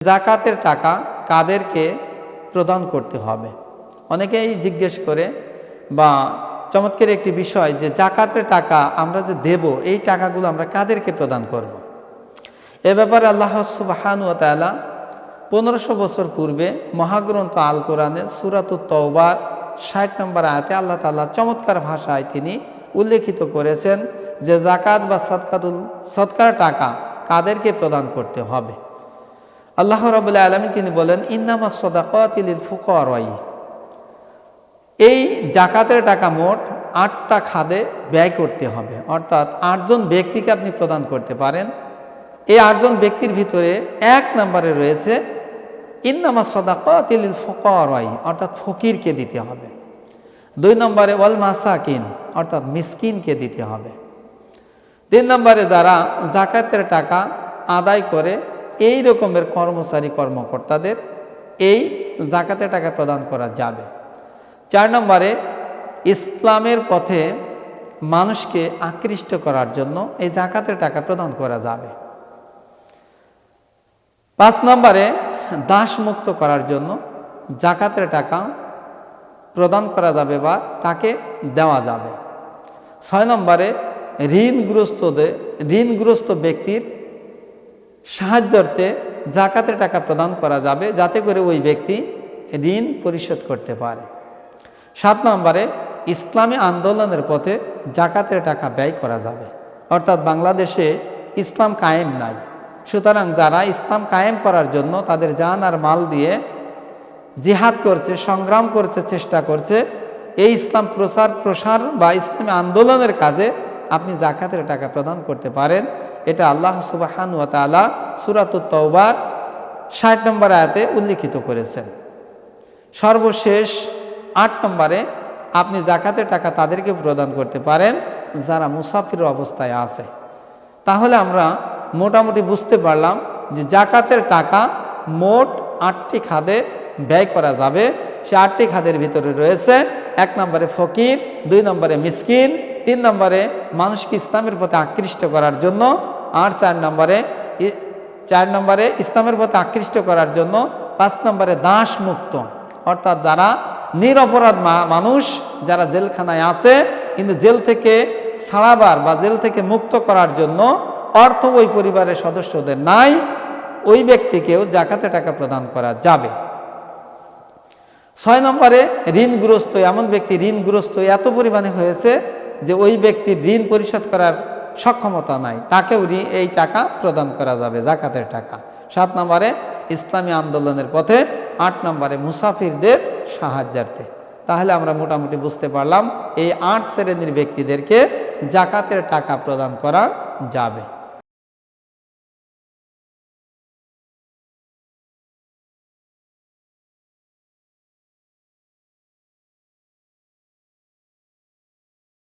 জাকাতের টাকা কাদেরকে প্রদান করতে হবে? অনেকেই জিজ্ঞেস করে, বা চমৎকার একটি বিষয় যে জাকাতের টাকা আমরা যে দেব, এই টাকাগুলো আমরা কাদেরকে প্রদান করব। এ ব্যাপারে আল্লাহ সুবহানাহু ওয়া তাআলা 1500 বছর পূর্বে মহাগ্রন্থ আল কোরআনে সূরাতুত তাওবার 60 নম্বর আয়াতে আল্লাহ তাআলা চমৎকার ভাষায় তিনি উল্লেখিত করেছেন যে জাকাত বা সদকার টাকা কাদেরকে প্রদান করতে হবে। আল্লাহ রাব্বুল আলামিন তিনি বলেন, ইন্নামাস সাদাকাতু লিল ফুকারা। এই জাকাতের টাকা মোট 8টা খাদে ব্যয় করতে হবে, অর্থাৎ 8 জন ব্যক্তিকে আপনি প্রদান করতে পারেন। এই 8 জন ব্যক্তির ভিতরে 1 নম্বরে রয়েছে ইন্নামাস সাদাকাতু লিল ফুকারা, অর্থাৎ ফকিরকে দিতে হবে। 2 নম্বরে ওয়াল মাসাকিন, অর্থাৎ মিসকিনকে দিতে হবে। 3 নম্বরে যারা জাকাতের টাকা আদায় করে এই রকমের কর্মচারী কর্মকর্তাদের এই জাকাতের টাকা প্রদান করা যাবে। 4 নম্বরে ইসলামের পথে মানুষকে আকৃষ্ট করার জন্য এই জাকাতের টাকা প্রদান করা যাবে। 5 নম্বরে দাস মুক্ত করার জন্য জাকাতের টাকা প্রদান করা যাবে বা তাকে দেওয়া যাবে। 6 নম্বরে ঋণগ্রস্ত ব্যক্তির সাহায্যার্থে জাকাতের টাকা প্রদান করা যাবে, যাতে করে ওই ব্যক্তি ঋণ পরিশোধ করতে পারে। 7 নম্বরে ইসলামী আন্দোলনের পথে জাকাতের টাকা ব্যয় করা যাবে, অর্থাৎ বাংলাদেশে ইসলাম কায়েম নাই, সুতরাং যারা ইসলাম কায়েম করার জন্য তাদের জান আর মাল দিয়ে জিহাদ করছে, সংগ্রাম করছে, চেষ্টা করছে, এই ইসলাম প্রসার বা ইসলামী আন্দোলনের কাজে আপনি জাকাতের টাকা প্রদান করতে পারেন। এটা আল্লাহ সুবহানাহু ওয়া তাআলা সূরাতুত তাওবার 60 নম্বর আয়াতে উল্লেখিত করেছেন। সর্বশেষ 8 নম্বরে আপনি জাকাতের টাকা তাদেরকে প্রদান করতে পারেন যারা মুসাফির অবস্থায় আছে। তাহলে আমরা মোটামুটি বুঝতে পারলাম যে জাকাতের টাকা মোট 8টি খাদে ব্যয় করা যাবে। সে 8টি খাদের ভিতরে রয়েছে 1 নম্বরে ফকির, 2 নম্বরে মিসকিন, 3 নম্বরে মানুষকে ইসলামের পথে আকৃষ্ট করার জন্য, আর 4 নম্বরে ইসলামের পথে আকৃষ্ট করার জন্য 5 নম্বরে দাস মুক্ত, অর্থাৎ যারা নিরপরাধ মানুষ যারা জেলখানায় আছে, কিন্তু জেল থেকে ছাড়াবার বা জেল থেকে মুক্ত করার জন্য অর্থ ওই পরিবারের সদস্যদের নাই, ওই ব্যক্তিকেও জাকাতের টাকা প্রদান করা যাবে। 6 নম্বরে ঋণগ্রস্ত, এমন ব্যক্তি ঋণগ্রস্ত এত পরিমাণে হয়েছে যে ওই ব্যক্তির ঋণ পরিশোধ করার সক্ষমতা নাই, তাকেও এই টাকা প্রদান করা যাবে, জাকাতের টাকা। 7 নম্বরে ইসলামী আন্দোলনের পথে, 8 নম্বরে মুসাফিরদের সাহায্যার্থে। তাহলে আমরা মোটামুটি বুঝতে পারলাম এই 8 শ্রেণীর ব্যক্তিদেরকে জাকাতের টাকা প্রদান করা যাবে।